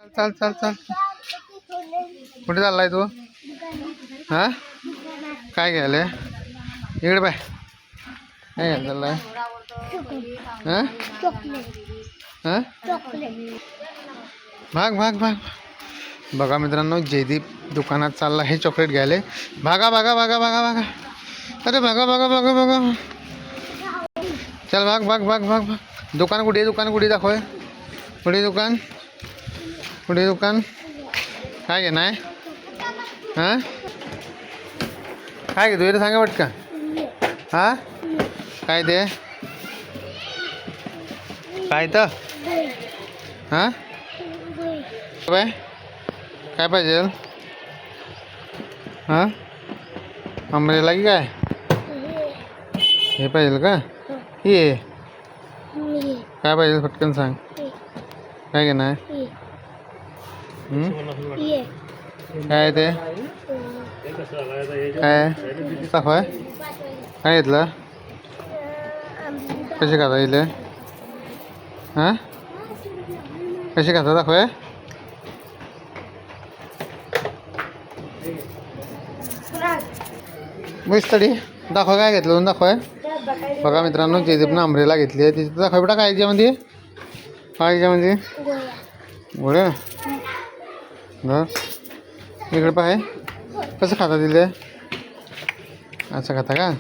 चल चल चल कुठे चाललाय तू? हा काय घ्यायला इकडे बाय काय घ्यायला चाललाय? हा हा भाग भाग भाग बघा मित्रांनो जयदीप दुकानात चालला आहे चॉकलेट घ्यायला. भागा भागा भागा भागा भागा अरे भागा भागा भागा भागा चल भाग भाग भाग भाग भाग दुकान कुठे दाखव कुठे दुकान काय घेणार आहे? हां काय घेतो इथे सांगा पटकन. हां काय ते काय तर हां बाय काय पाहिजे? हां अमरेला की काय हे पाहिजे का? ये काय पाहिजे पटकन सांग. काय घेणार आहे? काय ते काय दाखव काय घेतलं? कसे खाता इले? हां कसे खाता दाखव. तडी दाखव काय घेतलं दाखव. बघा मित्रांनो जयदीपनं अमरेला घेतली आहे तिथे दाखव बेटा. काय याच्यामध्ये काय याच्यामध्ये गोळ्या इकडे पाय कसं खाता दिले असं खाता का?